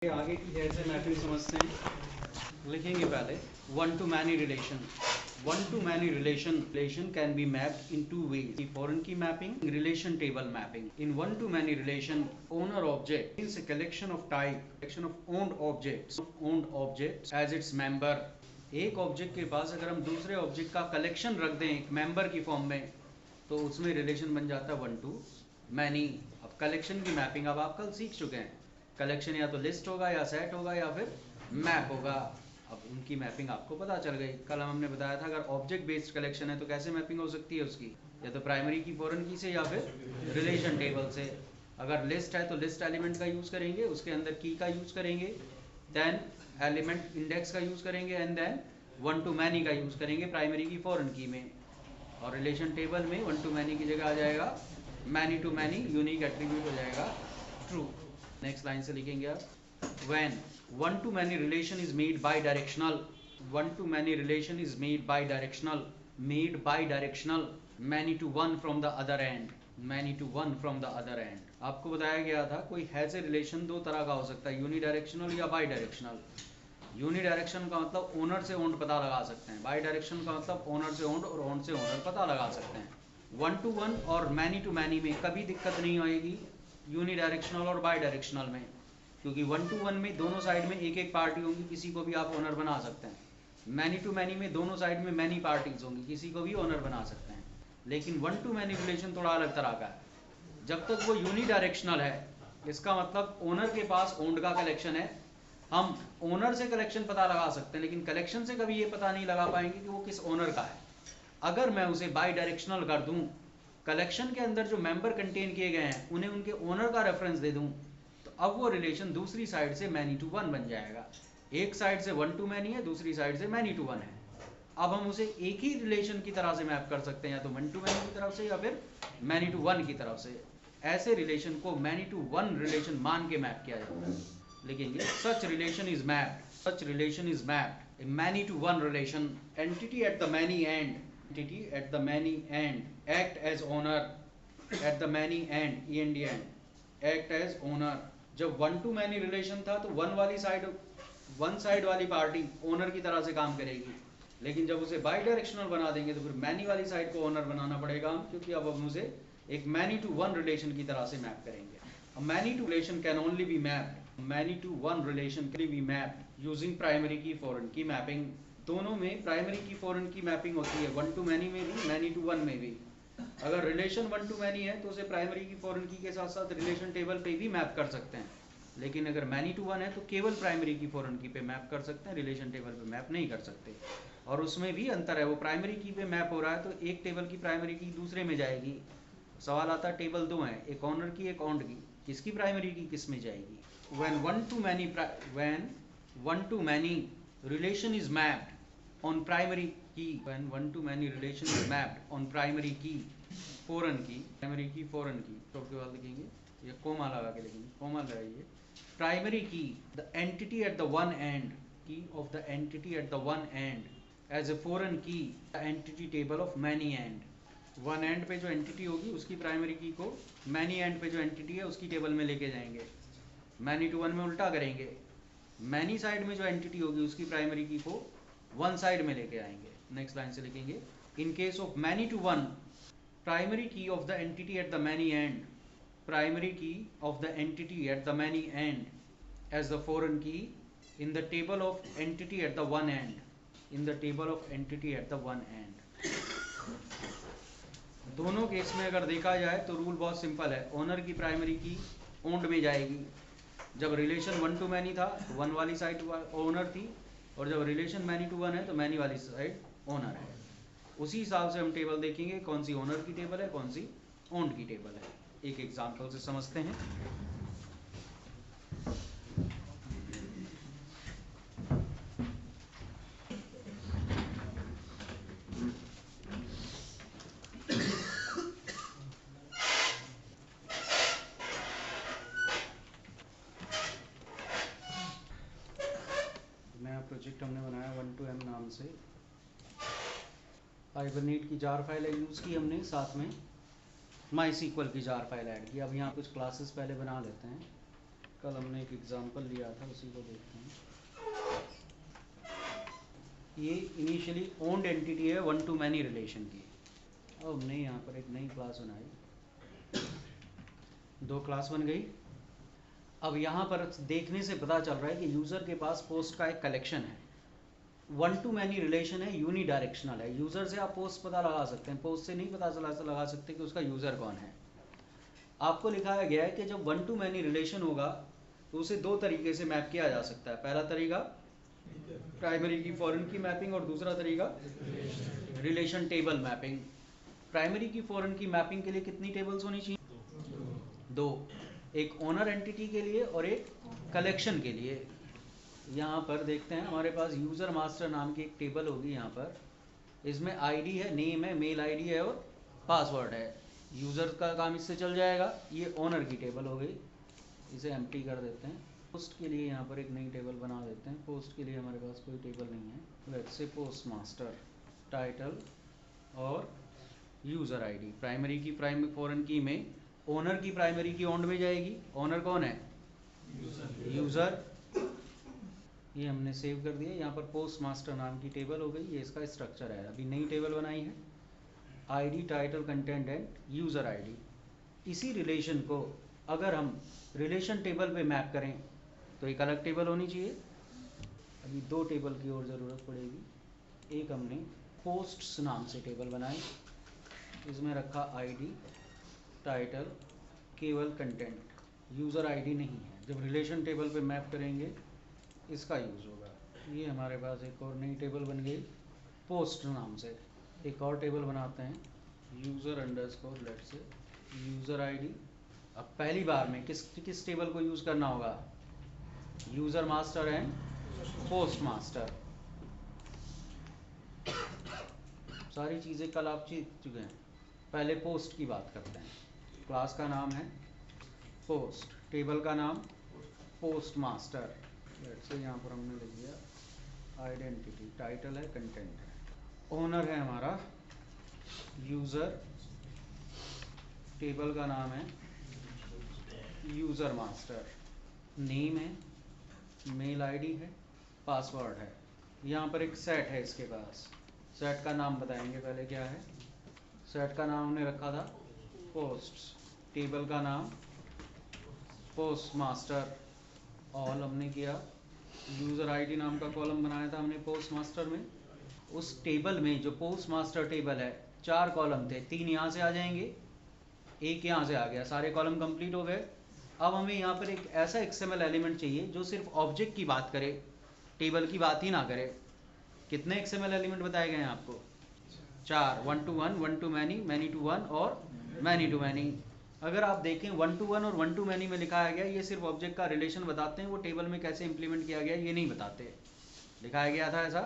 आगे की जैसे मैपिंग समझते हैं, लिखेंगे पहले one to many relation. One to many relation can be mapped in two ways: foreign की mapping, relation table mapping. In one to many relation, owner object means a collection of type, collection of owned objects as its member। एक object के पास अगर हम दूसरे object का collection रख दें एक मेंबर की फॉर्म में, तो उसमें रिलेशन बन जाता है वन टू मैनी। अब कलेक्शन की मैपिंग अब आप कल सीख चुके हैं। कलेक्शन या तो लिस्ट होगा या सेट होगा या फिर मैप होगा। अब उनकी मैपिंग आपको पता चल गई। कल हमने बताया था अगर ऑब्जेक्ट बेस्ड कलेक्शन है तो कैसे मैपिंग हो सकती है उसकी, या तो प्राइमरी की फॉरेन की से या फिर रिलेशन टेबल से। अगर लिस्ट है तो लिस्ट एलिमेंट का यूज करेंगे, उसके अंदर की का यूज करेंगे, देन एलिमेंट इंडेक्स का यूज करेंगे, and then one to many का यूज करेंगे प्राइमरी की फॉरेन की में। और रिलेशन टेबल में वन टू मैनी की जगह आ जाएगा many to many, unique attribute हो जाएगा ट्रू। नेक्स्ट लाइन से लिखेंगे आप, when one to many relation is made bidirectional, one to many relation is made bidirectional, many to one from the other end, आपको बताया गया था कोई हैज ए रिलेशन दो तरह का हो सकता है, यूनिडायरेक्शनल या बाईडायरेक्शनल। यूनिडायरेक्शन का मतलब ओनर से ओन्ड पता लगा सकते हैं, बाईडायरेक्शन का मतलब ओनर से ओन्ड और ओन्ड से ओनर पता लगा सकते हैं। वन टू वन और मैनी टू मैनी में कभी दिक्कत नहीं आएगी यूनिडायरेक्शनल और बाईडायरेक्शनल में, क्योंकि वन टू वन में दोनों साइड में एक एक पार्टी होंगी, किसी को भी आप ओनर बना सकते हैं। मैनी टू मैनी में दोनों साइड में मैनी पार्टीज होंगी, किसी को भी ओनर बना सकते हैं। लेकिन वन टू मैनी रिलेशन थोड़ा अलग तरह का है। जब तक वो यूनिडायरेक्शनल है, इसका मतलब ओनर के पास ओन्ड का कलेक्शन है, हम ओनर से कलेक्शन पता लगा सकते हैं, लेकिन कलेक्शन से कभी ये पता नहीं लगा पाएंगे कि वो किस ओनर का है। अगर मैं उसे बाई डायरेक्शनल कर दूं, कलेक्शन के अंदर जो मेंबर कंटेन किए गए हैं उन्हें उनके ओनर का रेफरेंस दे दूं, तो अब वो रिलेशन दूसरी साइड से मैनी टू वन बन जाएगा। एक साइड से वन टू मैनी है, दूसरी साइड से मैनी टू वन है। अब हम उसे एक ही रिलेशन की तरह से मैप कर सकते हैं, या तो वन टू मैनी की तरफ से या फिर मैनी टू वन की तरफ से। ऐसे रिलेशन को मैनी टू वन रिलेशन मान के मैप किया जाता है। लिखेंगे such relation is mapped a many to one relation, entity at the many end act as owner at the many end, act as owner। जब वन टू मैनी रिलेशन था तो one side वाली party owner की तरह से काम करेगी, लेकिन जब उसे बाई डायरेक्शनल बना देंगे तो फिर मैनी वाली साइड को ओनर बनाना पड़ेगा हम, क्योंकि अब हम उसे एक मैनी टू वन रिलेशन की तरह से मैप करेंगे। Many to relation can only be mapped, many to one relation can be mapped using primary key foreign की मैपिंग। दोनों में प्राइमरी की फॉरेन की मैपिंग होती है, वन टू मैनी में भी, मैनी टू वन में भी। अगर रिलेशन वन टू मैनी है तो उसे प्राइमरी की फॉरेन की के साथ साथ रिलेशन टेबल पे भी मैप कर सकते हैं, लेकिन अगर मैनी टू वन है तो केवल प्राइमरी की फॉरेन की पे मैप कर सकते हैं, रिलेशन टेबल पे मैप नहीं कर सकते। और उसमें भी अंतर है, वो प्राइमरी की पे मैप हो रहा है तो एक टेबल की प्राइमरी की दूसरे में जाएगी। सवाल आता है टेबल दो हैं, एक ऑनर की एक ऑन्ड की, किसकी प्राइमरी की किस में जाएगी। when one to many relation is mapped on primary key, when one to many relation is mapped on primary key foreign की, प्राइमरी की फॉरेन की, तो के बाद लिखेंगे ये कोमा लगा के लिखेंगे, कोमा लगाइए। Primary key the entity at the one end, key of the entity at the one end as a foreign key the entity table of many end. One end पे जो एंटिटी होगी उसकी primary की को many and पे जो entity है उसकी टेबल में लेके जाएंगे। मैनी टू वन में उल्टा करेंगे, मैनी साइड में जो एंटिटी होगी उसकी प्राइमरी की को वन साइड में लेके आएंगे। नेक्स्ट लाइन से लिखेंगे, in case of many to one, primary key of the entity at the many end, as the foreign key in the table of entity at the one end, दोनों case में अगर देखा जाए तो rule बहुत simple है। Owner की primary की ओन्ड में जाएगी, जब रिलेशन वन टू मैनी था तो वन वाली साइड ओनर थी, और जब रिलेशन मैनी टू वन है तो मैनी वाली साइड ओनर है। उसी हिसाब से हम टेबल देखेंगे कौन सी ओनर की टेबल है, कौन सी ओन्ड की टेबल है। एक एग्जांपल से समझते हैं। नया प्रोजेक्ट हमने बनाया वन टू एम नाम से। हाइबरनेट की जार फाइल यूज़ की हमने, साथ में माई सीक्वल की जार फाइल ऐड की। अब यहाँ कुछ क्लासेस पहले बना लेते हैं। कल हमने एक एग्जांपल लिया था, उसी को देखते हैं। ये इनिशियली ओन्ड एंटिटी है वन टू मैनी रिलेशन की। अब हमने यहाँ पर एक नई क्लास बनाई, 2 क्लास बन गई। अब यहाँ पर देखने से पता चल रहा है कि यूज़र के पास पोस्ट का एक कलेक्शन है, वन टू मैनी रिलेशन है, यूनी डायरेक्शनल है। यूज़र से आप पोस्ट पता लगा सकते हैं, पोस्ट से नहीं पता लगा सकते कि उसका यूज़र कौन है। आपको लिखाया गया है कि जब वन टू मैनी रिलेशन होगा तो उसे 2 तरीके से मैप किया जा सकता है। पहला तरीका प्राइमरी की फॉरेन की मैपिंग और दूसरा तरीका relation table mapping. Primary key foreign की मैपिंग के लिए कितनी टेबल्स होनी चाहिए? 2, एक ओनर एंटिटी के लिए और एक कलेक्शन के लिए। यहाँ पर देखते हैं, हमारे पास यूज़र मास्टर नाम की एक टेबल होगी। यहाँ पर इसमें आईडी है, नेम है, मेल आईडी है और पासवर्ड है। यूज़र का काम इससे चल जाएगा। ये ओनर की टेबल हो गई, इसे एम्प्टी कर देते हैं। पोस्ट के लिए यहाँ पर एक नई टेबल बना देते हैं। पोस्ट के लिए हमारे पास कोई टेबल नहीं है। Let's say post master, title और user ID. Primary key foreign key में ओनर की प्राइमरी की ओन्ड में जाएगी। ओनर कौन है? यूज़र। ये हमने सेव कर दिया। यहाँ पर पोस्ट मास्टर नाम की टेबल हो गई, ये इसका स्ट्रक्चर है। अभी नई टेबल बनाई है, ID, title, content end user ID. इसी रिलेशन को अगर हम रिलेशन टेबल पे मैप करें तो एक अलग टेबल होनी चाहिए। अभी 2 टेबल की और ज़रूरत पड़ेगी। एक हमने पोस्ट्स नाम से टेबल बनाई, इसमें रखा आईडी, टाइटल, केवल कंटेंट, यूज़र आईडी नहीं है। जब रिलेशन टेबल पे मैप करेंगे इसका यूज़ होगा। ये हमारे पास एक और नई टेबल बन गई पोस्ट नाम से। एक और टेबल बनाते हैं, user underscore, let's say user ID. अब पहली बार में किस टेबल को यूज़ करना होगा? User master and post master. सारी चीज़ें कल आप सीख चुके हैं। पहले पोस्ट की बात करते हैं। क्लास का नाम है पोस्ट, टेबल का नाम पोस्ट मास्टर। लेट्स से यहाँ पर हमने लिख दिया आइडेंटिटी, टाइटल है, कंटेंट है, ओनर है हमारा यूज़र, टेबल का नाम है यूज़र मास्टर, नेम है, मेल आईडी है, पासवर्ड है। यहाँ पर एक सेट है इसके पास। सेट का नाम बताएंगे पहले क्या है। सेट का नाम हमने रखा था पोस्ट्स, टेबल का नाम पोस्ट मास्टर, ऑल हमने किया। यूज़र आईडी नाम का कॉलम बनाया था हमने पोस्ट मास्टर में। उस टेबल में जो पोस्ट मास्टर टेबल है 4 कॉलम थे, 3 यहाँ से आ जाएंगे, 1 यहाँ से आ गया, सारे कॉलम कंप्लीट हो गए। अब हमें यहाँ पर एक ऐसा एक्सएमएल एलिमेंट चाहिए जो सिर्फ ऑब्जेक्ट की बात करे, टेबल की बात ही ना करे। कितने एक्सएमएल एलिमेंट बताए गए हैं आपको? 4, 1 to 1, 1 to many, many to 1 और many to many। अगर आप देखें 1 to 1 और 1 to many में लिखाया गया, ये सिर्फ ऑब्जेक्ट का रिलेशन बताते हैं, वो टेबल में कैसे इंप्लीमेंट किया गया ये नहीं बताते। लिखाया गया था ऐसा,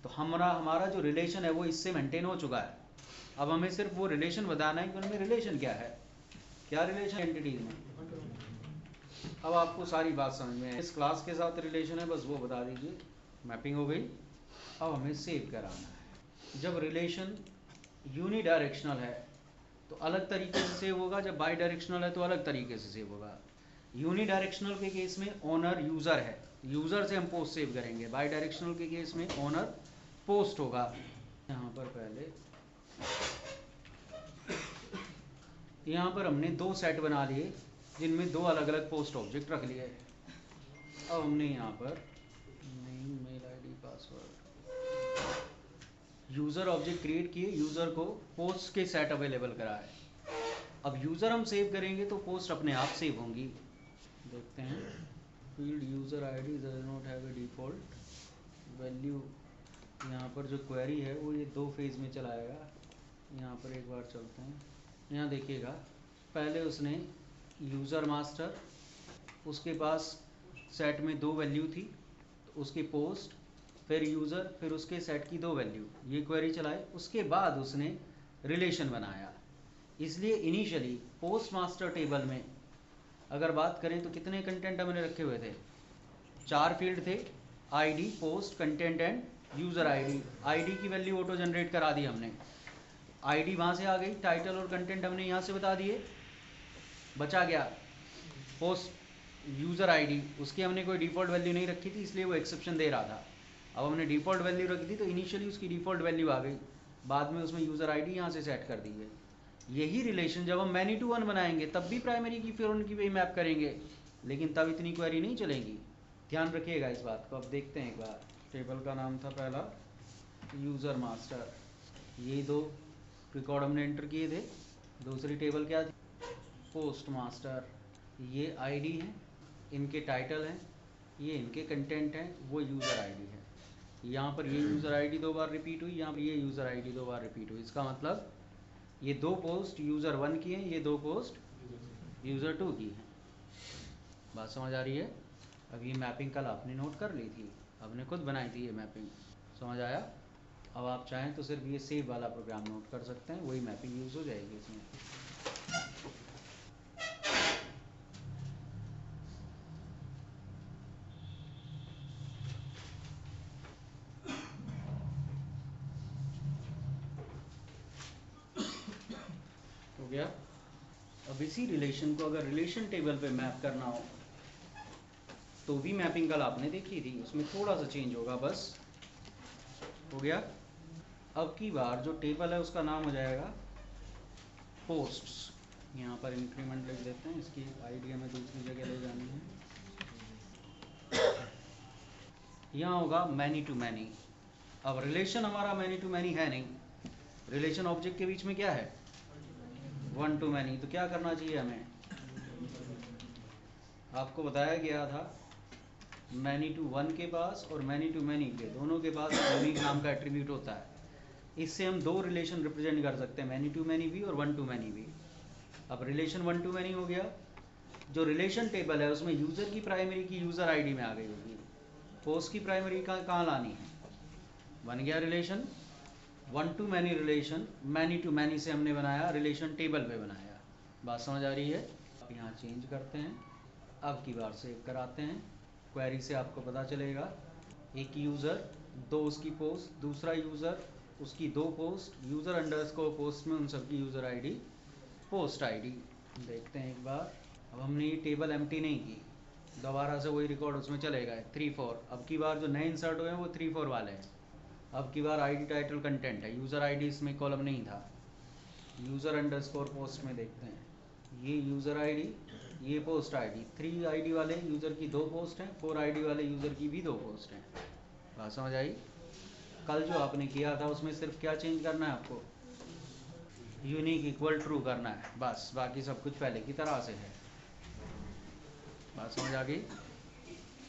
तो हमारा जो रिलेशन है वो इससे मेंटेन हो चुका है। अब हमें सिर्फ वो रिलेशन बताना है कि उनमें रिलेशन क्या है, क्या रिलेशन एंटिटीज में। अब आपको सारी बात समझ में है। इस क्लास के साथ रिलेशन है, बस वो बता दीजिए। मैपिंग हो गई। अब हमें सेव कराना है। जब रिलेशन यूनी डायरेक्शनल है तो अलग तरीके से सेव होगा, जब बाई डायरेक्शनल है तो अलग तरीके से सेव होगा। यूनी डायरेक्शनल के केस में ओनर यूज़र है, यूज़र से हम पोस्ट सेव करेंगे। बाई डायरेक्शनल के केस में ओनर पोस्ट होगा। यहाँ पर पहले यहाँ पर हमने 2 सेट बना लिए जिनमें 2 अलग अलग पोस्ट ऑब्जेक्ट रख लिए। अब हमने यहाँ पर name, mail ID, password, user object create किए, यूज़र को पोस्ट के सेट अवेलेबल कराए। अब यूज़र हम सेव करेंगे तो पोस्ट अपने आप सेव होंगी। देखते हैं, field user ID does not have a default value. यहाँ पर जो क्वेरी है वो ये 2 फेज़ में चलाएगा। यहाँ पर एक बार चलते हैं। यहाँ देखिएगा, पहले उसने यूज़र मास्टर, उसके पास सेट में 2 वैल्यू थी, तो उसकी पोस्ट, फिर यूज़र, फिर उसके सेट की 2 वैल्यू, ये क्वेरी चलाए। उसके बाद उसने रिलेशन बनाया। इसलिए इनिशियली पोस्ट मास्टर टेबल में अगर बात करें तो कितने कंटेंट हमने रखे हुए थे? 4 फील्ड थे, ID, post, content end user ID. ID की वैल्यू ऑटो जनरेट करा दी हमने, आईडी वहाँ से आ गई। टाइटल और कंटेंट हमने यहाँ से बता दिए। बचा गया पोस्ट यूज़र आईडी, उसकी हमने कोई डिफ़ॉल्ट वैल्यू नहीं रखी थी, इसलिए वो एक्सेप्शन दे रहा था। अब हमने डिफ़ॉल्ट वैल्यू रखी थी तो इनिशियली उसकी डिफ़ॉल्ट वैल्यू आ गई, बाद में उसमें यूज़र आईडी यहाँ से सेट कर दी है। यही रिलेशन जब हम मैनी टू वन बनाएंगे तब भी प्राइमरी की फिर उनकी वही मैप करेंगे, लेकिन तब इतनी क्वेरी नहीं चलेगी। ध्यान रखिएगा इस बात को। अब देखते हैं एक बार। टेबल का नाम था पहला यूज़र मास्टर, ये दो रिकॉर्ड हमने एंटर किए थे। दूसरी टेबल क्या थी? Post master. ये आईडी है, इनके टाइटल हैं, ये इनके कंटेंट हैं, वो यूज़र आईडी है। यहाँ पर ये यूज़र आईडी 2 बार रिपीट हुई, यहाँ पर ये यूज़र आईडी 2 बार रिपीट हुई। इसका मतलब ये 2 पोस्ट यूज़र 1 की हैं, ये 2 पोस्ट यूज़र 2 की हैं। बात समझ आ रही है? अब ये मैपिंग कल आपने नोट कर ली थी, आपने खुद बनाई थी ये मैपिंग, समझ आया? अब आप चाहें तो सिर्फ ये सेव वाला प्रोग्राम नोट कर सकते हैं, वही मैपिंग यूज़ हो जाएगी इसमें। हो गया? अब इसी रिलेशन को अगर रिलेशन टेबल पे मैप करना हो तो भी मैपिंग कल आपने देखी थी, उसमें थोड़ा सा चेंज होगा बस। हो गया? अब की बार जो टेबल है उसका नाम हो जाएगा पोस्ट्स। यहाँ पर इंक्रीमेंट लिख देते हैं, इसकी आईडी हमें दूसरी जगह ले जानी है। यहाँ होगा मैनी टू मैनी। अब रिलेशन हमारा मैनी टू मैनी है नहीं, रिलेशन ऑब्जेक्ट के बीच में क्या है? 1 to मैनी। तो क्या करना चाहिए हमें? आपको बताया गया था मैनी टू वन के पास और मैनी टू मैनी के दोनों के पास यूनिक नाम का एट्रीब्यूट होता है। इससे हम 2 रिलेशन रिप्रेजेंट कर सकते हैं, मैनी टू मैनी भी और 1 to मैनी भी। अब रिलेशन 1 to मैनी हो गया। जो रिलेशन टेबल है उसमें यूज़र की प्राइमरी की यूज़र आईडी में आ गई होगी, पोस्ट की प्राइमरी कहाँ लानी है? बन गया relation 1 to many. Relation many to many से हमने बनाया, रिलेशन टेबल पे बनाया। बात समझ आ रही है? अब यहाँ चेंज करते हैं, अब की बार सेव कराते हैं। क्वेरी से आपको पता चलेगा एक यूज़र 2 उसकी पोस्ट, दूसरा यूज़र उसकी 2 पोस्ट, यूज़र अंडरस्कोर पोस्ट में उन सबकी यूज़र आईडी पोस्ट आईडी। देखते हैं एक बार। अब हमने ये टेबल एम्प्टी नहीं की, दोबारा से वही रिकॉर्ड उसमें चलेगा 3 4। अब की बार जो नए इंसर्ट हुए हैं वो 3 4 वाले हैं। अब की बार आईडी टाइटल कंटेंट है, यूज़र आईडी इसमें कॉलम नहीं था। यूज़र अंडरस्कोर पोस्ट में देखते हैं, ये यूज़र आईडी, ये पोस्ट आईडी। 3 आईडी वाले यूज़र की 2 पोस्ट हैं, 4 आईडी वाले यूज़र की भी 2 पोस्ट हैं। बात समझ आई? कल जो आपने किया था उसमें सिर्फ क्या चेंज करना है आपको? यूनिक इक्वल ट्रू करना है, बस। बाकी सब कुछ पहले की तरह से है। बात समझ आ गई?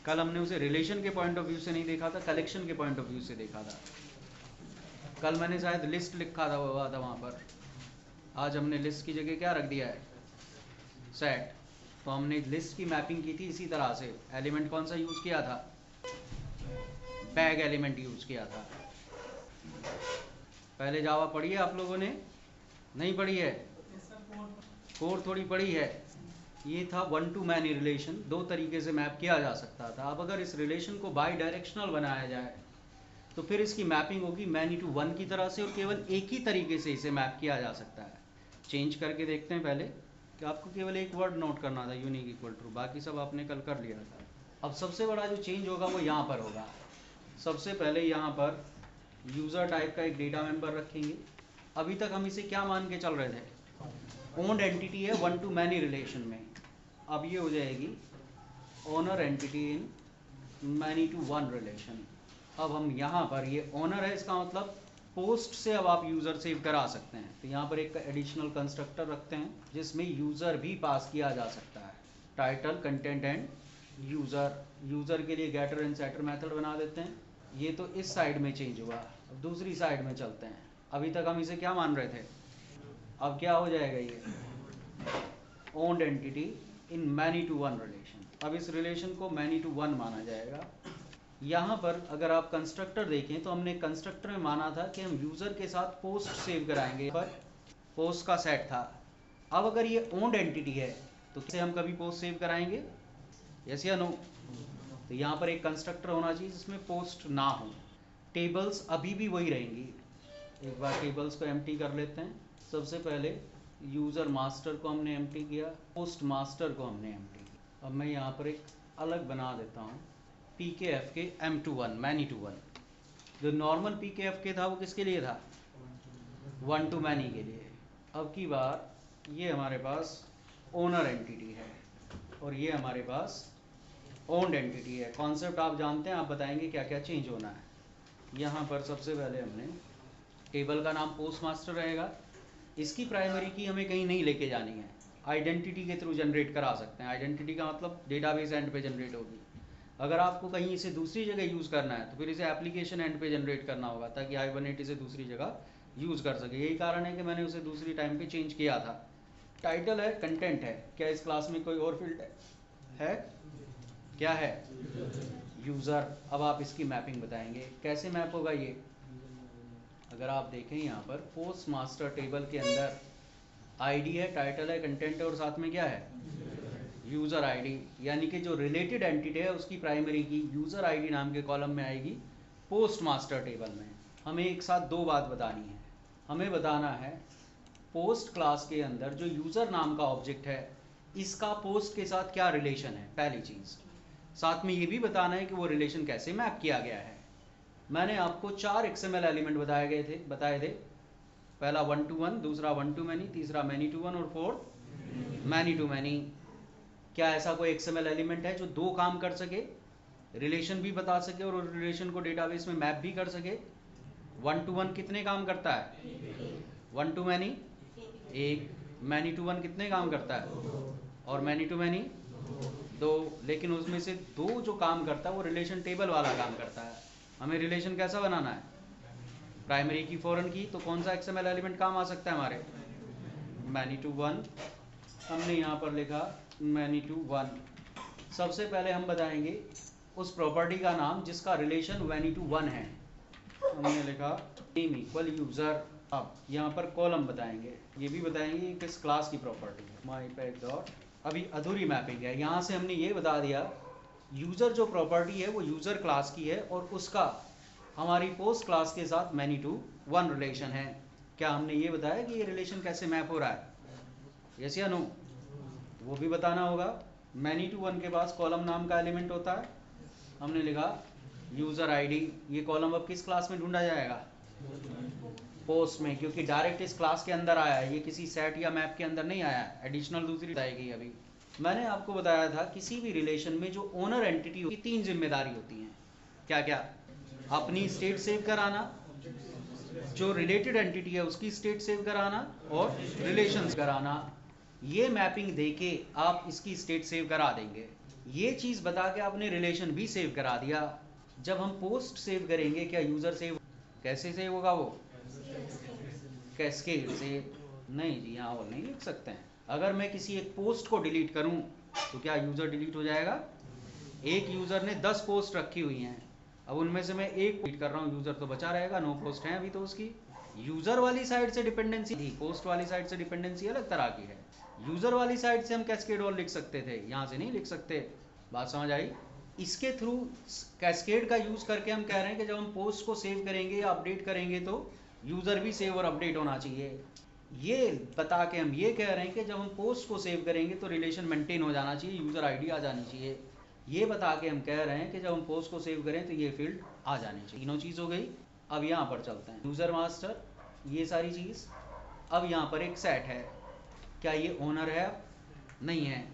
कल हमने उसे रिलेशन के पॉइंट ऑफ व्यू से नहीं देखा था, कलेक्शन के पॉइंट ऑफ व्यू से देखा था। कल मैंने शायद लिस्ट लिखा था वहाँ पर, आज हमने लिस्ट की जगह क्या रख दिया है? सेट। तो हमने लिस्ट की मैपिंग की थी इसी तरह से। एलिमेंट कौन सा यूज़ किया था? बैग एलिमेंट यूज़ किया था। पहले जावा पढ़ी है आप लोगों ने? नहीं पढ़ी है? कोड थोड़ी पढ़ी है। ये था 1 to मैनी रिलेशन, 2 तरीके से मैप किया जा सकता था। अब अगर इस रिलेशन को बाई डायरेक्शनल बनाया जाए तो फिर इसकी मैपिंग होगी मैनी टू वन की तरह से, और केवल एक ही तरीके से इसे मैप किया जा सकता है। चेंज करके देखते हैं पहले कि आपको केवल एक वर्ड नोट करना था, यूनिक इक्वल ट्रू, बाकी सब आपने कल कर लिया था। अब सबसे बड़ा जो चेंज होगा वो यहाँ पर होगा। सबसे पहले यहाँ पर यूज़र टाइप का एक डेटा मेंबर रखेंगे। अभी तक हम इसे क्या मान के चल रहे थे? ओन्ड एंटिटी है 1 to मैनी रिलेशन में। अब ये हो जाएगी owner entity in many to one relation. अब हम यहाँ पर, ये ओनर है, इसका मतलब पोस्ट से अब आप यूज़र सेव करा सकते हैं। तो यहाँ पर एक एडिशनल कंस्ट्रक्टर रखते हैं जिसमें यूज़र भी पास किया जा सकता है, title, content end user. User के लिए गेटर एंड सेटर मेथड बना देते हैं। ये तो इस साइड में चेंज हुआ। अब दूसरी साइड में चलते हैं। अभी तक हम इसे क्या मान रहे थे? अब क्या हो जाएगा? ये owned entity in many to one relation. अब इस रिलेशन को मैनी टू वन माना जाएगा। यहाँ पर अगर आप कंस्ट्रक्टर देखें तो हमने कंस्ट्रक्टर में माना था कि हम यूज़र के साथ पोस्ट सेव कराएंगे, पर पोस्ट का सेट था। अब अगर ये ओन्ड एंटिटी है तो कैसे हम कभी पोस्ट सेव कराएंगे? यस या नो? तो यहाँ पर एक कंस्ट्रक्टर होना चाहिए जिसमें पोस्ट ना हो। टेबल्स अभी भी वही रहेंगी। एक बार टेबल्स को एम्प्टी कर लेते हैं। सबसे पहले यूज़र मास्टर को हमने एम्प्टी किया, पोस्ट मास्टर को हमने एम्प्टी किया। अब मैं यहाँ पर एक अलग बना देता हूँ PKFK M21 many to one. जो नॉर्मल PKFK था वो किसके लिए था? वन टू मैनी के लिए। अब की बार ये हमारे पास ओनर एंटिटी है और ये हमारे पास ओन्ड एंटिटी है। कॉन्सेप्ट आप जानते हैं, आप बताएंगे क्या क्या चेंज होना है। यहाँ पर सबसे पहले हमने टेबल का नाम पोस्ट मास्टर रहेगा। इसकी प्राइमरी की हमें कहीं नहीं लेके जानी है, आइडेंटिटी के थ्रू जनरेट करा सकते हैं। आइडेंटिटी का मतलब डेटाबेस एंड पे जनरेट होगी। अगर आपको कहीं इसे दूसरी जगह यूज़ करना है तो फिर इसे एप्लीकेशन एंड पे जनरेट करना होगा ताकि हाइबरनेट इसे दूसरी जगह यूज़ कर सके। यही कारण है कि मैंने उसे दूसरी टाइम पे चेंज किया था। टाइटल है, कंटेंट है। क्या इस क्लास में कोई और फील्ड है? क्या है? यूज़र। अब आप इसकी मैपिंग बताएंगे, कैसे मैप होगा ये? अगर आप देखें यहाँ पर पोस्ट मास्टर टेबल के अंदर आईडी है, टाइटल है, कंटेंट है और साथ में क्या है? User ID. यानी कि जो रिलेटेड एंटिटी है उसकी प्राइमरी की यूज़र आईडी नाम के कॉलम में आएगी पोस्ट मास्टर टेबल में। हमें एक साथ दो बात बतानी है। हमें बताना है पोस्ट क्लास के अंदर जो यूज़र नाम का ऑब्जेक्ट है इसका पोस्ट के साथ क्या रिलेशन है, पहली चीज़। साथ में ये भी बताना है कि वो रिलेशन कैसे मैप किया गया है। मैंने आपको 4 XML एलिमेंट बताए थे। पहला वन टू वन, दूसरा वन टू मैनी, तीसरा मैनी टू वन और फोर्थ मैनी टू मैनी। क्या ऐसा कोई XML एलिमेंट है जो दो काम कर सके, रिलेशन भी बता सके और रिलेशन को डेटाबेस में मैप भी कर सके? वन टू वन कितने काम करता है? वन टू मैनी एक। मैनी टू वन कितने काम करता है? और मैनी टू मैनी दो। लेकिन उसमें से दो जो काम करता है वो रिलेशन टेबल वाला काम करता है। हमें रिलेशन कैसा बनाना है? प्राइमरी की फॉरेन की। तो कौन सा XML एलिमेंट काम आ सकता है हमारे? Many to one. हमने यहाँ पर लिखा मैनी टू वन। सबसे पहले हम बताएंगे उस प्रॉपर्टी का नाम जिसका रिलेशन मैनी टू वन है। हमने लिखा नेम इक्वल यूज़र। अब यहाँ पर कॉलम बताएंगे, ये भी बताएंगे किस क्लास की प्रॉपर्टी है। माई पैक डॉट, अभी अधूरी मैपिंग है। यहाँ से हमने ये बता दिया यूज़र जो प्रॉपर्टी है वो यूज़र क्लास की है और उसका हमारी पोस्ट क्लास के साथ मैनी टू वन रिलेशन है। क्या हमने ये बताया कि ये रिलेशन कैसे मैप हो रहा है? यस या नो? वो भी बताना होगा। मैनी टू वन के पास कॉलम नाम का एलिमेंट होता है। हमने लिखा यूज़र आईडी। ये कॉलम अब किस क्लास में ढूंढा जाएगा? पोस्ट में, क्योंकि डायरेक्ट इस क्लास के अंदर आया है, ये किसी सेट या मैप के अंदर नहीं आया। एडिशनल दूसरी बताएगी। अभी मैंने आपको बताया था किसी भी रिलेशन में जो ओनर एंटिटी की 3 जिम्मेदारी होती हैं। क्या क्या? अपनी स्टेट सेव कराना, जो रिलेटेड एंटिटी है उसकी स्टेट सेव कराना और रिलेशंस कराना। ये मैपिंग देके आप इसकी स्टेट सेव करा देंगे। ये चीज़ बता के आपने रिलेशन भी सेव करा दिया। जब हम पोस्ट सेव करेंगे क्या यूज़र सेव? कैसे सेव होगा वो? कैस्केड से। नहीं जी, यहाँ और नहीं लिख सकते हैं। अगर मैं किसी एक पोस्ट को डिलीट करूं तो क्या यूज़र डिलीट हो जाएगा? एक यूज़र ने 10 पोस्ट रखी हुई हैं, अब उनमें से मैं एक डिलीट कर रहा हूँ, यूज़र तो बचा रहेगा, 9 पोस्ट हैं अभी तो उसकी। यूज़र वाली साइड से डिपेंडेंसी थी, पोस्ट वाली साइड से डिपेंडेंसी अलग तरह की है। यूज़र वाली साइड से हम कैस्केड और लिख सकते थे, यहाँ से नहीं लिख सकते। बात समझ आई? इसके थ्रू कैस्केड का यूज़ करके हम कह रहे हैं कि जब हम पोस्ट को सेव करेंगे या अपडेट करेंगे तो यूज़र भी सेव और अपडेट होना चाहिए। ये बता के हम ये कह रहे हैं कि जब हम पोस्ट को सेव करेंगे तो रिलेशन मेंटेन हो जाना चाहिए, यूज़र आईडी आ जानी चाहिए। ये बता के हम कह रहे हैं कि जब हम पोस्ट को सेव करें तो ये फील्ड आ जानी चाहिए। तीनों चीज़ हो गई। अब यहाँ पर चलते हैं, यूज़र मास्टर, ये सारी चीज़। अब यहाँ पर एक सेट है, क्या ये ओनर है? नहीं है।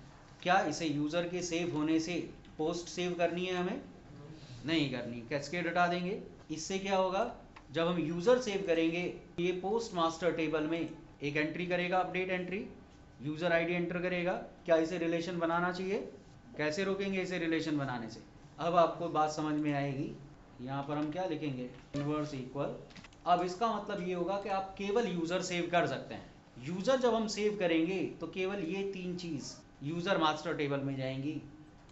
क्या इसे यूज़र के सेव होने से पोस्ट सेव करनी है? हमें नहीं करनी, कैस्केड हटा देंगे। इससे क्या होगा, जब हम यूज़र सेव करेंगे ये पोस्ट मास्टर टेबल में एक एंट्री करेगा, update entry, user ID enter करेगा। क्या इसे रिलेशन बनाना चाहिए? कैसे रोकेंगे इसे रिलेशन बनाने से? अब आपको बात समझ में आएगी। यहाँ पर हम क्या लिखेंगे? Inverse equal. अब इसका मतलब ये होगा कि आप केवल यूज़र सेव कर सकते हैं। यूज़र जब हम सेव करेंगे तो केवल ये 3 चीज़ यूज़र मास्टर टेबल में जाएंगी।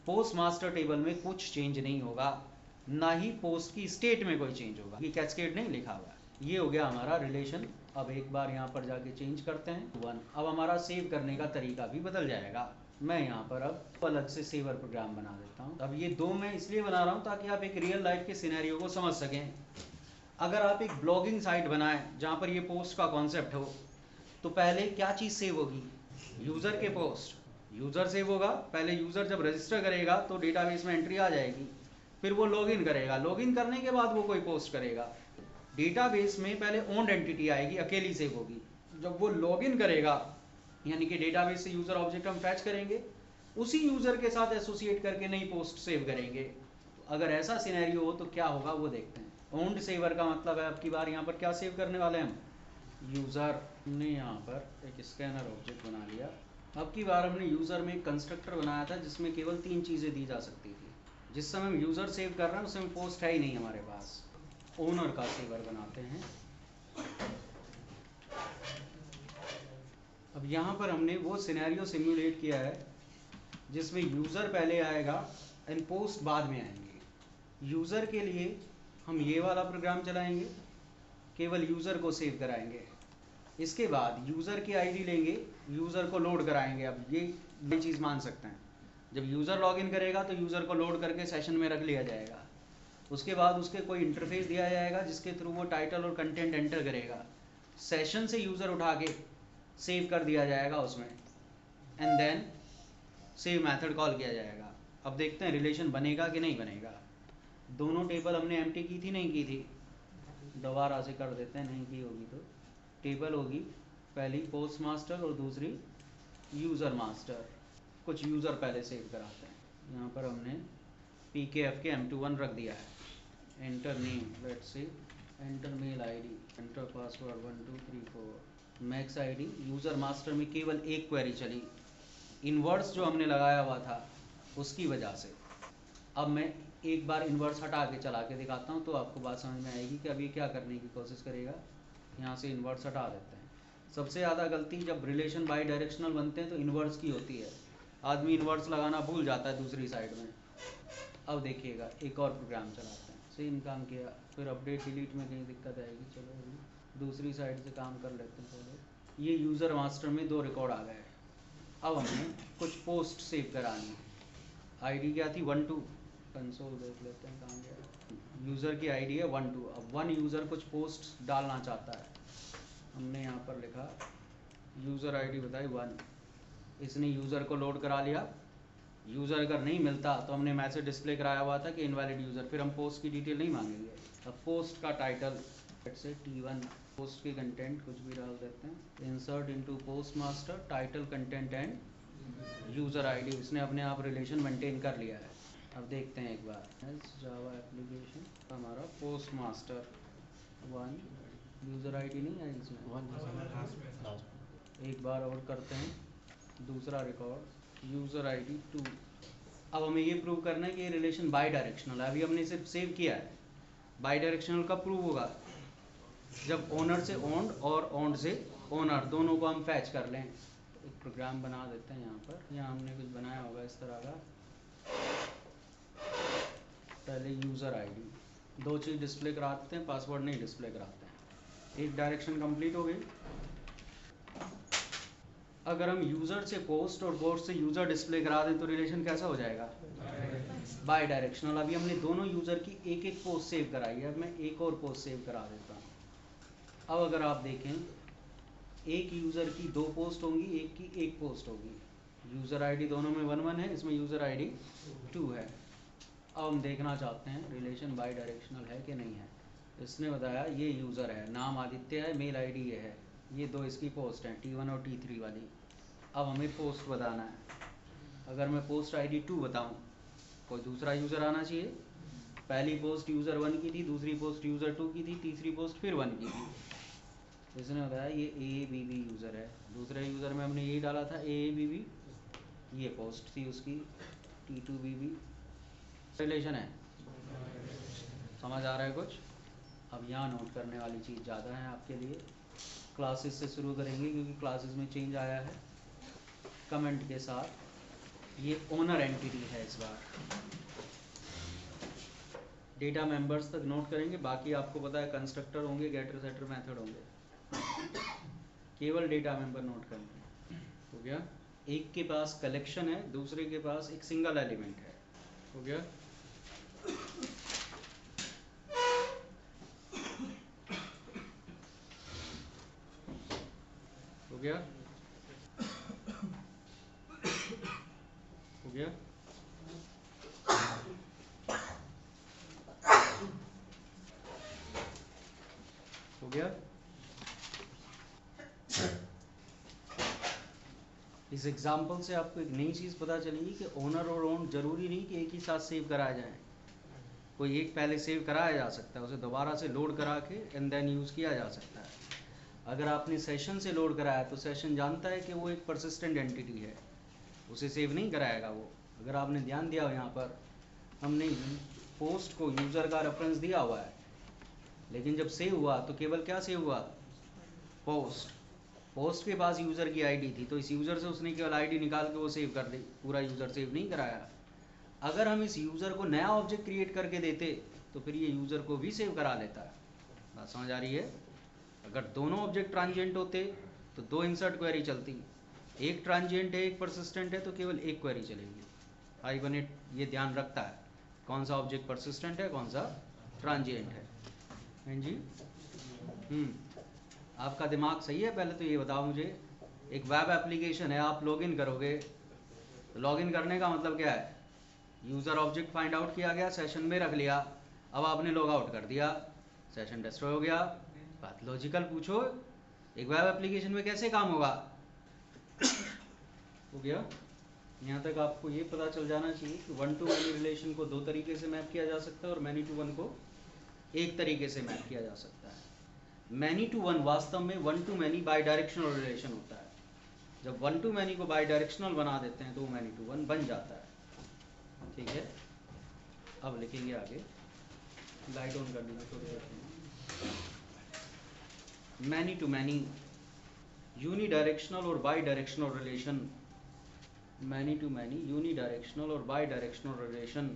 पोस्ट मास्टर टेबल में कुछ चेंज नहीं होगा, ना ही पोस्ट की स्टेट में कोई चेंज होगा। ये कैस्केड नहीं लिखा हुआ। ये हो गया हमारा रिलेशन। अब एक बार यहाँ पर जाके चेंज करते हैं 1। अब हमारा सेव करने का तरीका भी बदल जाएगा। मैं यहाँ पर अब अलग से सेवर प्रोग्राम बना देता हूँ। अब ये 2 मैं इसलिए बना रहा हूँ ताकि आप एक रियल लाइफ के सिनेरियो को समझ सकें। अगर आप एक ब्लॉगिंग साइट बनाएं जहाँ पर ये पोस्ट का कॉन्सेप्ट हो तो पहले क्या चीज़ सेव होगी? यूज़र के पोस्ट। यूज़र सेव होगा, पहले यूज़र जब रजिस्टर करेगा तो डेटाबेस में एंट्री आ जाएगी, फिर वो लॉगिन करेगा, लॉगिन करने के बाद वो कोई पोस्ट करेगा। डेटाबेस में पहले ओन्ड एंटिटी आएगी, अकेली सेव होगी। जब वो लॉगिन करेगा, यानी कि डेटाबेस से यूज़र ऑब्जेक्ट हम फैच करेंगे, उसी यूज़र के साथ एसोसिएट करके नई पोस्ट सेव करेंगे। अगर ऐसा सिनेरियो हो तो क्या होगा वो देखते हैं। ओन्ड सेवर का मतलब है, अब की बार यहाँ पर क्या सेव करने वाले हैं हम, यूज़र ने यहाँ पर एक स्कैनर ऑब्जेक्ट बना लिया। अब की बार हमने यूज़र में एक कंस्ट्रक्टर बनाया था जिसमें केवल 3 चीज़ें दी जा सकती थी। जिस समय हम यूज़र सेव कर रहे हैं उस समय पोस्ट है ही नहीं हमारे पास। ओनर का सेवर बनाते हैं। अब यहाँ पर हमने वो सिनेरियो सिम्युलेट किया है जिसमें यूज़र पहले आएगा एंड पोस्ट बाद में आएंगे। यूज़र के लिए हम ये वाला प्रोग्राम चलाएंगे, केवल यूज़र को सेव कराएंगे। इसके बाद यूज़र की आईडी लेंगे, यूज़र को लोड कराएंगे। अब ये चीज़ मान सकते हैं, जब यूज़र लॉगिन करेगा तो यूज़र को लोड करके सेशन में रख लिया जाएगा। उसके बाद उसके कोई इंटरफेस दिया जाएगा जिसके थ्रू वो टाइटल और कंटेंट एंटर करेगा। सेशन से यूज़र उठा के सेव कर दिया जाएगा उसमें, and then save method call किया जाएगा। अब देखते हैं रिलेशन बनेगा कि नहीं बनेगा। दोनों टेबल हमने एम्प्टी की थी, नहीं की थी, दोबारा से कर देते हैं, नहीं की होगी तो टेबल होगी पहली पोस्ट मास्टर और दूसरी यूज़र मास्टर। कुछ यूज़र पहले सेव कराते हैं। यहाँ पर हमने PKF के M21 रख दिया है। Enter name, let's see, enter mail ID, enter password 1 2 3 4, max ID. User master में केवल एक क्वेरी चली, इन्वर्स जो हमने लगाया हुआ था उसकी वजह से। अब मैं एक बार इन्वर्स हटा के चला के दिखाता हूँ तो आपको बात समझ में आएगी कि अब ये क्या करने की कोशिश करेगा। यहाँ से इन्वर्स हटा देते हैं। सबसे ज़्यादा गलती जब रिलेशन बाई डायरेक्शनल बनते हैं तो इन्वर्स की होती है। आदमी इन्वर्स लगाना भूल जाता है दूसरी साइड में। अब देखिएगा एक और प्रोग्राम चलाते हैं, सेम काम किया, फिर अपडेट डिलीट में कहीं दिक्कत आएगी। चलो अभी दूसरी साइड से काम कर लेते हैं। पहले ये यूज़र मास्टर में 2 रिकॉर्ड आ गए। अब हमें कुछ पोस्ट सेव करानी। आईडी क्या थी 1 2, कंसोल देख लेते हैं कहाँ गया। यूज़र की आईडी है 1 2। अब 1 यूज़र कुछ पोस्ट डालना चाहता है, हमने यहाँ पर लिखा यूज़र आईडी बताई 1। इसने यूज़र को लोड करा लिया। यूज़र अगर नहीं मिलता तो हमने मैसेज डिस्प्ले कराया हुआ था कि इनवैलिड यूज़र, फिर हम पोस्ट की डिटेल नहीं मांगेंगे। अब पोस्ट का टाइटल से T1, पोस्ट के कंटेंट कुछ भी डाल देते हैं। Insert into post master, title content end user ID. उसने अपने आप रिलेशन मेंटेन कर लिया है। अब देखते हैं एक बार, जावा एप्लीकेशन हमारा पोस्ट मास्टर 1, यूज़र आईडी नहीं आई इसमें। एक बार और करते हैं, दूसरा रिकॉर्ड यूज़र आईडी 2। अब हमें ये प्रूव करना है कि ये रिलेशन बाई डायरेक्शनल है। अभी हमने सिर्फ सेव किया है। बाई डायरेक्शनल कब प्रूव होगा, जब ओनर से ओन्ड और ओन्ड से ओनर दोनों को हम फैच कर लें। एक प्रोग्राम बना देते हैं यहाँ पर। यहाँ हमने कुछ बनाया होगा इस तरह का। पहले यूज़र आईडी, 2 चीज़ डिस्प्ले कराते हैं, पासवर्ड नहीं डिस्प्ले कराते हैं। एक डायरेक्शन कंप्लीट हो गई। अगर हम यूज़र से पोस्ट और पोस्ट से यूज़र डिस्प्ले करा दें तो रिलेशन कैसा हो जाएगा, बाई डायरेक्शनल। अभी हमने दोनों यूज़र की एक एक पोस्ट सेव कराई है। अब मैं एक और पोस्ट सेव करा देता हूँ। अब अगर आप देखें, एक यूज़र की 2 पोस्ट होंगी, एक की 1 पोस्ट होगी। यूज़र आईडी दोनों में 1 1 है, इसमें यूज़र आईडी 2 है। अब हम देखना चाहते हैं रिलेशन बाई डायरेक्शनल है कि नहीं है। इसने बताया ये यूज़र है, नाम आदित्य है, मेल आईडी ये है, ये 2 इसकी पोस्ट हैं, T1 और T3 वाली। अब हमें पोस्ट बताना है। अगर मैं पोस्ट आईडी 2 बताऊं, कोई दूसरा यूज़र आना चाहिए। पहली पोस्ट यूज़र 1 की थी, दूसरी पोस्ट यूज़र 2 की थी, तीसरी पोस्ट फिर 1 की थी। इसने बताया ये AABB यूज़र है। दूसरे यूज़र में हमने यही डाला था AABB, ये पोस्ट थी उसकी T2BB। रिलेशन है, समझ आ रहा है कुछ। अब यहाँ नोट करने वाली चीज़ ज़्यादा है आपके लिए। क्लासेस से शुरू करेंगे क्योंकि क्लासेस में चेंज आया है कमेंट के साथ। ये ओनर एंटिटी है इस बार। डेटा मेंबर्स तक नोट करेंगे, बाकी आपको पता है कंस्ट्रक्टर होंगे, गेटर सेटर मेथड होंगे। केवल डेटा मेंबर नोट करना हो गया। एक के पास कलेक्शन है, दूसरे के पास एक सिंगल एलिमेंट है। हो गया। हो गया। गया? हो गया? इस एग्जाम्पल से आपको एक नई चीज़ पता चलेगी कि ओनर और ओन जरूरी नहीं कि एक ही साथ सेव कराया जाए। कोई एक पहले सेव कराया जा सकता है, उसे दोबारा से लोड करा के एंड देन यूज़ किया जा सकता है। अगर आपने सेशन से लोड कराया तो सेशन जानता है कि वो एक परसिस्टेंट एंटिटी है, उसे सेव नहीं कराएगा वो। अगर आपने ध्यान दिया यहाँ पर हमने पोस्ट को यूज़र का रेफरेंस दिया हुआ है, लेकिन जब सेव हुआ तो केवल क्या सेव हुआ? पोस्ट। पोस्ट के पास यूज़र की आईडी थी, तो इस यूज़र से उसने केवल आईडी निकाल के वो सेव कर दी, पूरा यूज़र सेव नहीं कराया। अगर हम इस यूज़र को नया ऑब्जेक्ट क्रिएट करके देते तो फिर ये यूज़र को भी सेव करा लेता है। बात समझ आ रही है? अगर दोनों ऑब्जेक्ट ट्रांजिएंट होते तो दो इंसर्ट क्वेरी चलती, एक ट्रांजिएंट है एक परसिस्टेंट है तो केवल एक क्वेरी चलेगी। हाइबरनेट ये ध्यान रखता है कौन सा ऑब्जेक्ट परसिस्टेंट है कौन सा ट्रांजिएंट है। हैं जी? आपका दिमाग सही है? पहले तो ये बताओ मुझे, एक वेब एप्लीकेशन है, आप लॉगिन करोगे तो लॉगिन करने का मतलब क्या है? यूज़र ऑब्जेक्ट फाइंड आउट किया गया, सेशन में रख लिया, अब आपने लॉग आउट कर दिया, सेशन डिस्ट्रॉय हो गया। बात लॉजिकल पूछो, एक वेब एप्लीकेशन में कैसे काम होगा? हो गया? यहाँ तक आपको ये पता चल जाना चाहिए कि वन टू मैनी रिलेशन को दो तरीके से मैप किया जा सकता है और मैनी टू वन को एक तरीके से मैप किया जा सकता है। मैनी टू वन वास्तव में one to many by directional relation होता है। जब वन टू मैनी को बाई डायरेक्शनल बना देते हैं तो वो मैनी टू वन बन जाता है। ठीक है, अब लिखेंगे आगे, लाइट ऑन कर देना थोड़ी देर। मैनी टू मैनी यूनिडायरेक्शनल और bidirectional relation, many to many unidirectional और bidirectional relation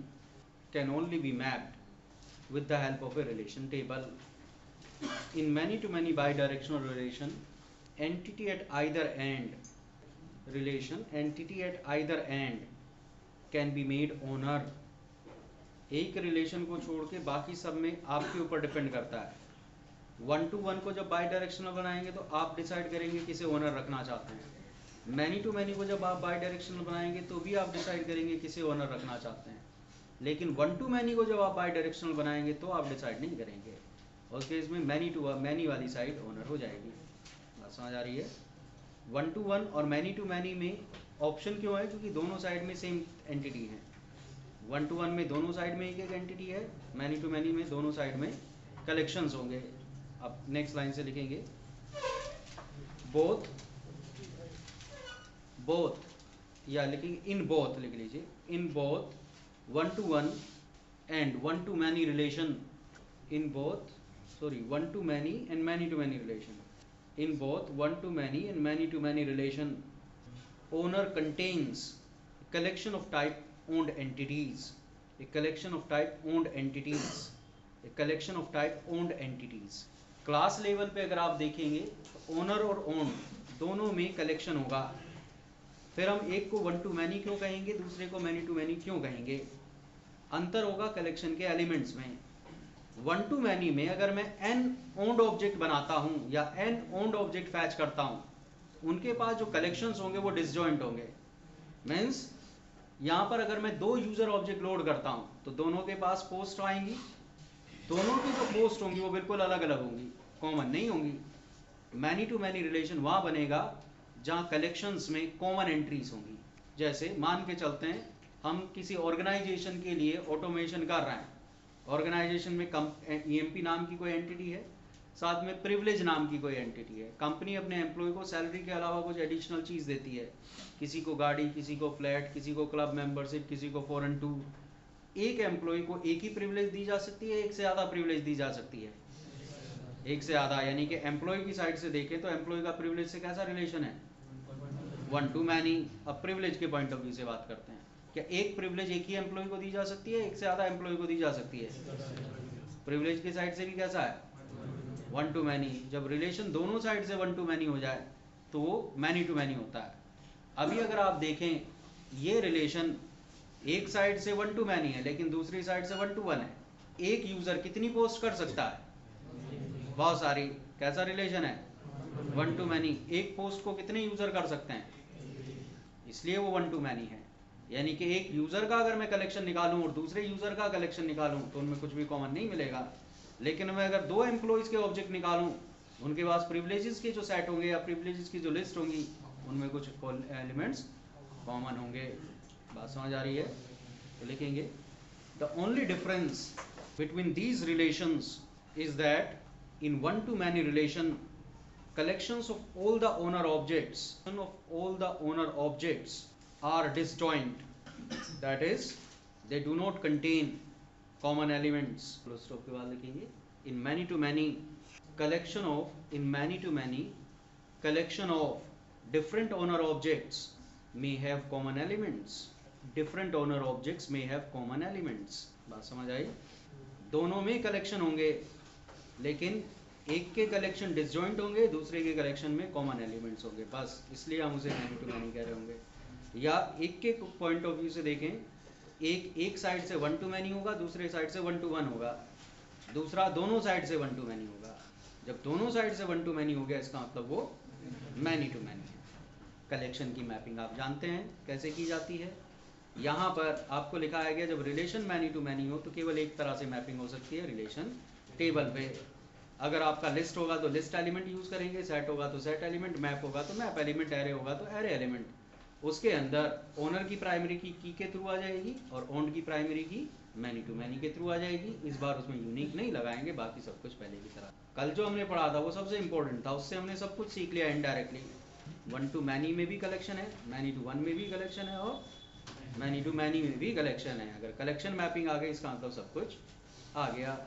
can only be mapped with the help of a relation table. In many to many bidirectional relation, entity at either end can be made owner. एक relation को छोड़ के बाकी सब में आपके ऊपर डिपेंड करता है। वन टू वन को जब बाई डायरेक्शनल बनाएंगे तो आप डिसाइड करेंगे किसे ओनर रखना चाहते हैं। मैनी टू मैनी को जब आप बाई डायरेक्शनल बनाएंगे तो भी आप डिसाइड करेंगे किसे ओनर रखना चाहते हैं। लेकिन वन टू मैनी को जब आप बाई डायरेक्शनल बनाएंगे तो आप डिसाइड नहीं करेंगे, उस केस में मैनी टू मैनी वाली साइड ओनर हो जाएगी। बात समझ आ रही है? वन टू वन और मैनी टू मैनी में ऑप्शन क्यों है? क्योंकि दोनों साइड में सेम एंटिटी है। वन टू वन में दोनों साइड में एक एक एंटिटी है, मैनी टू मैनी में दोनों साइड में कलेक्शंस होंगे। अब नेक्स्ट लाइन से लिखेंगे, बोथ या लिखेंगे इन बोथ, लिख लीजिए, in both one to one and one to many relation, in both one to many and many to many relation, in both one to many and many to many relation, owner contains a collection of type owned entities, a collection of type owned entities, a collection of type owned entities. Class level पे अगर आप देखेंगे तो owner और own दोनों में collection होगा। फिर हम एक को वन टू मैनी क्यों कहेंगे, दूसरे को मैनी टू मैनी क्यों कहेंगे? अंतर होगा कलेक्शन के एलिमेंट्स में। वन टू मैनी में अगर मैं n ओन्ड ऑब्जेक्ट बनाता हूं या n ओन्ड ऑब्जेक्ट फैच करता हूं, उनके पास जो कलेक्शंस होंगे वो डिसजॉइंट होंगे। मीन्स यहां पर अगर मैं दो यूजर ऑब्जेक्ट लोड करता हूं तो दोनों के पास पोस्ट आएंगी, दोनों की जो पोस्ट होंगी वो बिल्कुल अलग अलग होंगी, कॉमन नहीं होंगी। मैनी टू मैनी रिलेशन वहां बनेगा जहां कलेक्शंस में कॉमन एंट्रीज होंगी। जैसे मान के चलते हैं हम किसी ऑर्गेनाइजेशन के लिए ऑटोमेशन कर रहे हैं, ऑर्गेनाइजेशन में ईएमपी नाम की कोई एंटिटी है, साथ में प्रिविलेज नाम की कोई एंटिटी है। कंपनी अपने एम्प्लॉय को सैलरी के अलावा कुछ एडिशनल चीज़ देती है, किसी को गाड़ी, किसी को फ्लैट, किसी को क्लब मेंबरशिप, किसी को फॉरेन टूर। एक एम्प्लॉय को एक ही प्रिविलेज दी जा सकती है, एक से ज़्यादा प्रिविलेज दी जा सकती है? एक से ज़्यादा। यानी कि एम्प्लॉय की साइड से देखें तो एम्प्लॉय का प्रिविलेज से कैसा रिलेशन है? One to many. अब प्रिविलेज के पॉइंट ऑफ व्यू से बात करते हैं, क्या एक प्रिविलेज एक ही एम्प्लॉय को दी जा सकती है, एक से ज़्यादा एम्प्लॉय को दी जा सकती है? प्रिविलेज की साइड से भी कैसा है? One to many. जब रिलेशन दोनों साइड से वन टू मैनी हो जाए तो वो मैनी टू मैनी होता है। अभी अगर आप देखें ये रिलेशन एक साइड से वन टू मैनी है लेकिन दूसरी साइड से वन टू वन है, एक यूजर कितनी पोस्ट कर सकता है? बहुत सारी। कैसा रिलेशन है? One to many. एक पोस्ट को कितने यूजर कर सकते हैं? इसलिए वो वन टू मैनी है। यानी कि एक यूज़र का अगर मैं कलेक्शन निकालूं और दूसरे यूज़र का कलेक्शन निकालूं तो उनमें कुछ भी कॉमन नहीं मिलेगा। लेकिन मैं अगर दो एम्प्लॉयज़ के ऑब्जेक्ट निकालूं, उनके पास प्रिविलेजेस के जो सेट होंगे या प्रिविलेजेस की जो लिस्ट होंगी, उनमें कुछ एलिमेंट्स कॉमन होंगे। बात समझ आ रही है? तो लिखेंगे the only difference between these relations is that in one to many relation collections of all the owner objects are disjoint, that is they do not contain common elements. full stop के बाद लिखेंगे in many to many collection of different owner objects may have common elements. different owner objects may have common elements. बात समझ आई? दोनों में collection होंगे, लेकिन एक के कलेक्शन डिसजॉइंट होंगे, दूसरे के कलेक्शन में कॉमन एलिमेंट्स होंगे। बस इसलिए हम उसे मैनी टू मैनी कह रहे होंगे। या एक के पॉइंट ऑफ व्यू से देखें, एक साइड से वन टू मैनी होगा, दूसरे साइड से वन टू वन होगा, दूसरा दोनों साइड से वन टू मैनी होगा। जब दोनों साइड से वन टू मैनी हो गया, इसका मतलब वो मैनी टू मैनी है। कलेक्शन की मैपिंग आप जानते हैं कैसे की जाती है। यहाँ पर आपको लिखाया गया जब रिलेशन मैनी टू मैनी हो तो केवल एक तरह से मैपिंग हो सकती है, रिलेशन टेबल पे। अगर आपका लिस्ट होगा तो लिस्ट एलिमेंट यूज़ करेंगे, सेट होगा तो सेट एलिमेंट, मैप होगा तो मैप एलिमेंट, एरे होगा तो एरे एलिमेंट। उसके अंदर ओनर की प्राइमरी की के थ्रू आ जाएगी और ओन्ड की प्राइमरी की मैनी टू मैनी के थ्रू आ जाएगी। इस बार उसमें यूनिक नहीं लगाएंगे, बाकी सब कुछ पहले की तरह। कल जो हमने पढ़ा था वो सबसे इंपॉर्टेंट था, उससे हमने सब कुछ सीख लिया इनडायरेक्टली। वन टू मैनी में भी कलेक्शन है, मैनी टू वन में भी कलेक्शन है और मैनी टू मैनी में भी कलेक्शन है। अगर कलेक्शन मैपिंग आ गई, इसका मतलब सब कुछ आ गया।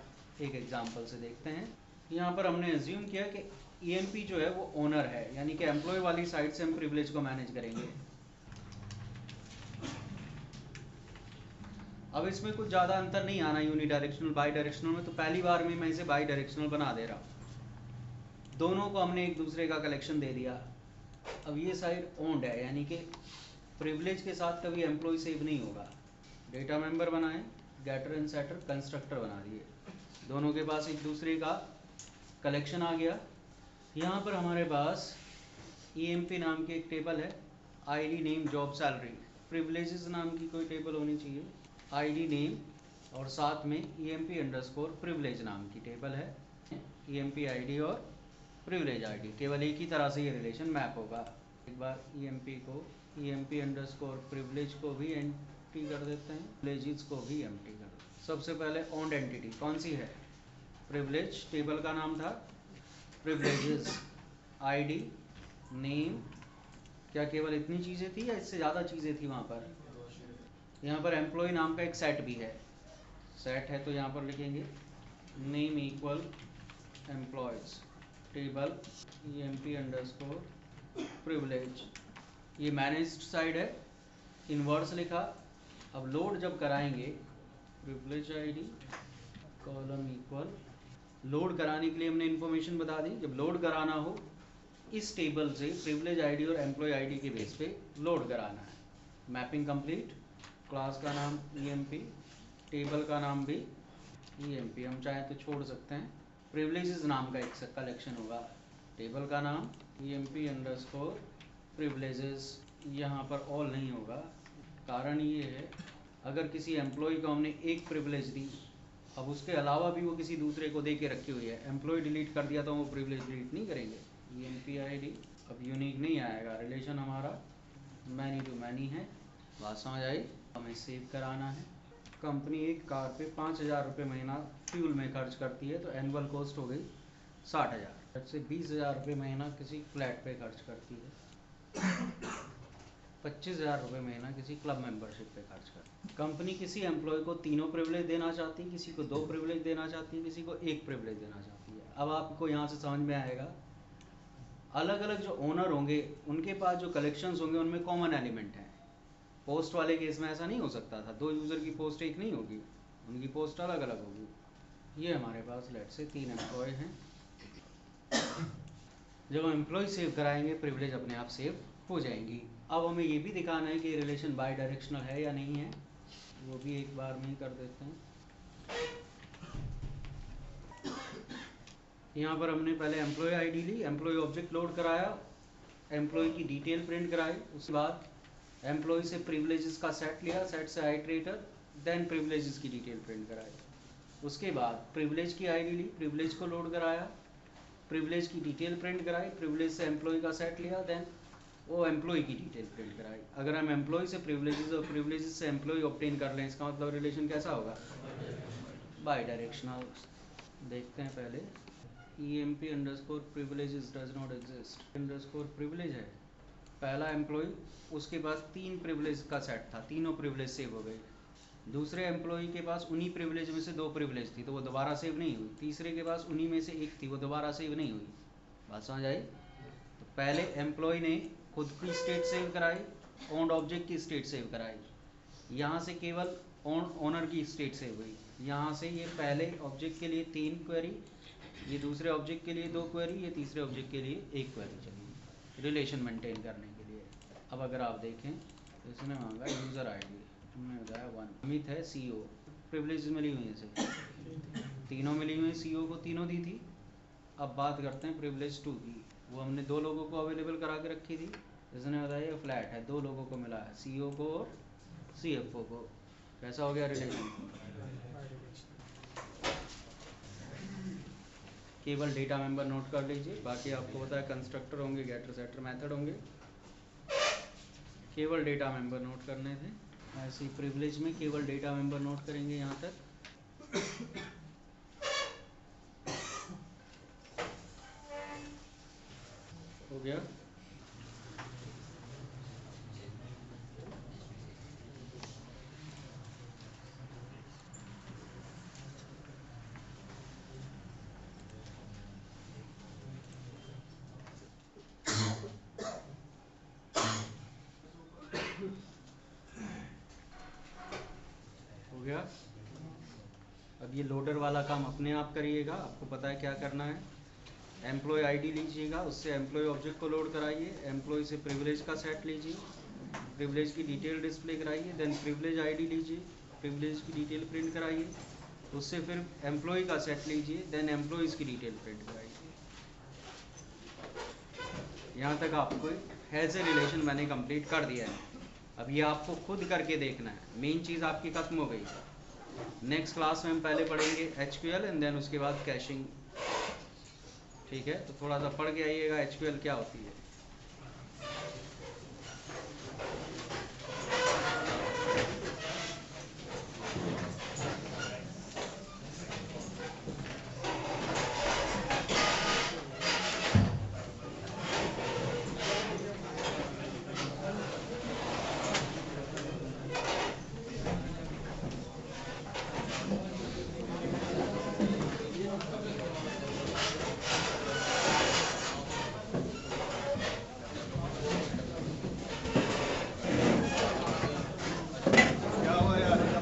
एक एग्जाम्पल से देखते हैं। यहाँ पर हमने एज्यूम किया कि ईएमपी जो है वो ओनर है, यानी कि एम्प्लॉय वाली साइड से हम प्रिविलेज को मैनेज करेंगे। अब इसमें कुछ ज़्यादा अंतर नहीं आना यूनिडायरेक्शनल बाई डायरेक्शनल में, तो पहली बार में मैं इसे बाई डायरेक्शनल बना दे रहा हूँ। दोनों को हमने एक दूसरे का कलेक्शन दे दिया। अब ये साइड ओन्ड है, यानी कि प्रिविलेज के साथ कभी एम्प्लॉय सेव नहीं होगा। डेटा मेंबर बनाए, गेटर एंड सेटर कंस्ट्रक्टर बना दिए, दोनों के पास एक दूसरे का कलेक्शन आ गया। यहाँ पर हमारे पास ईएमपी नाम की एक टेबल है, ID name job salary. Privileges नाम की कोई टेबल होनी चाहिए, आईडी नेम, और साथ में ईएमपी अंडरस्कोर प्रिविलेज नाम की टेबल है। ईएमपी आईडी और प्रिविलेज आईडी, केवल एक ही तरह से ये रिलेशन मैप होगा। एक बार ईएमपी को ईएमपी अंडरस्कोर प्रिविलेज को भी एंटी कर देते हैं, प्रिविलेजेस को भी एम्प्टी कर देते हैं। सबसे पहले ओन्ड एंटिटी कौन सी है? प्रिविलेज, टेबल का नाम था प्रिविलेजेस, आईडी नेम। क्या केवल इतनी चीज़ें थी या इससे ज़्यादा चीज़ें थी वहाँ पर? यहाँ पर एम्प्लॉय नाम का एक सेट भी है। सेट है तो यहाँ पर लिखेंगे name equal employees, table EMP underscore privilege. ये मैनेज्ड साइड है, इन्वर्स लिखा। अब लोड जब कराएंगे, privilege ID column equal, load कराने के लिए हमने इन्फॉर्मेशन बता दी। जब लोड कराना हो, इस टेबल से प्रिविलेज आईडी और एम्प्लॉय आईडी के बेस पे लोड कराना है। Mapping complete. क्लास का नाम ईएमपी, टेबल का नाम भी ईएमपी, हम चाहें तो छोड़ सकते हैं। प्रिविलेजेस नाम का एक कलेक्शन होगा, टेबल का नाम ईएमपी अंडरस्कोर प्रिविलेजेस। यहाँ पर ऑल नहीं होगा, कारण ये है अगर किसी एम्प्लॉय को हमने एक प्रिविलेज दी, अब उसके अलावा भी वो किसी दूसरे को दे के रखी हुई है, एम्प्लॉय डिलीट कर दिया तो वो प्रिविलेज डिलीट नहीं करेंगे। ईएमपी आईडी अब यूनिक नहीं आएगा, रिलेशन हमारा मैनी टू मैनी है। बात समझ आई? हमें सेव कराना है। कंपनी एक कार पे 5,000 रुपये महीना फ्यूल में खर्च करती है, तो एनुअल कॉस्ट हो गई 60,000। से 20,000 रुपये महीना किसी फ्लैट पे खर्च करती है, 25,000 रुपये महीना किसी क्लब मेंबरशिप पे खर्च कर। कंपनी किसी एम्प्लॉय को तीनों प्रिविलेज देना चाहती है, किसी को 2 प्रिविलेज देना चाहती है, किसी को 1 प्रिविलेज देना चाहती है। अब आपको यहाँ से समझ में आएगा, अलग अलग जो ओनर होंगे उनके पास जो कलेक्शंस होंगे उनमें कॉमन एलिमेंट हैं। पोस्ट वाले केस में ऐसा नहीं हो सकता था, 2 यूज़र की पोस्ट एक नहीं होगी, उनकी पोस्ट अलग अलग होगी। ये हमारे पास लेट से 3 एम्प्लॉय हैं। जब हम एम्प्लॉय सेव कराएंगे, प्रिविलेज अपने आप सेव हो जाएंगी। अब हमें ये भी दिखाना है कि रिलेशन बाई डायरेक्शनल है या नहीं है, वो भी एक बार में ही कर देते हैं। यहाँ पर हमने पहले एम्प्लॉय आईडी ली, एम्प्लॉय ऑब्जेक्ट लोड कराया, एम्प्लॉय की डिटेल प्रिंट कराई, उसके बाद एम्प्लॉय से प्रिविलेजेस का सेट लिया, सेट से आइट्रेटर, देन प्रिविलेजेस की डिटेल प्रिंट कराई। उसके बाद प्रिविलेज की आईडी ली, प्रिविलेज को लोड कराया, प्रिविलेज की डिटेल प्रिंट कराई, प्रिविलेज से एम्प्लॉय का सेट लिया, देन वो एम्प्लॉय की डिटेल प्रिंट कराई। अगर हम एम्प्लॉय से प्रिविलेजेस और प्रिविलेजेस से एम्प्लॉय ऑब्टेन कर लें, इसका मतलब रिलेशन कैसा होगा? By directional. देखते हैं पहले, EMP underscore privileges does not exist. Underscore privilege है पहला एम्प्लॉय, उसके पास 3 प्रिविलेज का सेट था, तीनों प्रिविलेज सेव हो गए। दूसरे एम्प्लॉय के पास उन्हीं प्रिविलेज में से 2 प्रिविलेज थी, तो वो दोबारा सेव नहीं हुई। तीसरे के पास उन्हीं में से 1 थी, वो दोबारा सेव नहीं हुई। बात समझ आई? तो पहले एम्प्लॉय ने खुद की स्टेट सेव कराई, ओन्ड ऑब्जेक्ट की स्टेट सेव कराई। यहाँ से केवल ओनर की स्टेट सेव हुई। यहाँ से ये पहले ऑब्जेक्ट के लिए 3 क्वेरी, ये दूसरे ऑब्जेक्ट के लिए 2 क्वेरी, ये तीसरे ऑब्जेक्ट के लिए 1 क्वेरी चली रिलेशन मेंटेन करने के लिए। अब अगर आप देखें तो इसने मांगा यूज़र आईडी, हमने बताया 1। अमित है CEO, प्रिविलेज मिली हुई है, तीनों मिली हुई CEO को तीनों दी थी। अब बात करते हैं प्रिविलेज 2 की, वो हमने 2 लोगों को अवेलेबल करा के रखी थी। इसने बताया फ्लैट है, 2 लोगों को मिला है, CEO को और CFO को। कैसा हो गया रिलेशन? केवल डेटा मेंबर नोट कर लीजिए, बाकी आपको पता है कंस्ट्रक्टर होंगे, गेटर सेटर मेथड होंगे, केवल डेटा मेंबर नोट करने थे। ऐसे ही प्रिविलेज में केवल डेटा मेंबर नोट करेंगे यहाँ तक। हो गया? हो गया? अब ये लोडर वाला काम अपने आप करिएगा, आपको पता है क्या करना है। एम्प्लॉय आईडी लीजिएगा, उससे एम्प्लॉय ऑब्जेक्ट को लोड कराइए, एम्प्लॉय से प्रिविलेज का सेट लीजिए, प्रिविलेज की डिटेल डिस्प्ले कराइए, देन प्रिविलेज आईडी लीजिए, प्रिविलेज की डिटेल प्रिंट कराइए, उससे फिर एम्प्लॉय का सेट लीजिए, देन एम्प्लॉयज़ की डिटेल प्रिंट कराइए। यहाँ तक आपको हैज़ ए रिलेशन मैंने कंप्लीट कर दिया है। अब ये आपको खुद करके देखना है, मेन चीज़ आपकी खत्म हो गई। नेक्स्ट क्लास में हम पहले पढ़ेंगे SQL एंड देन उसके बाद कैशिंग। ठीक है, तो थोड़ा सा पढ़ के आइएगा SQL क्या होती है।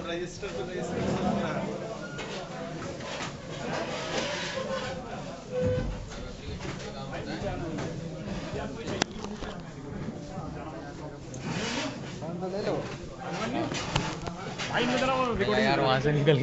रजिस्टर तो रजिस्टर ले लो भाई, मतलब यार वहाँ से निकल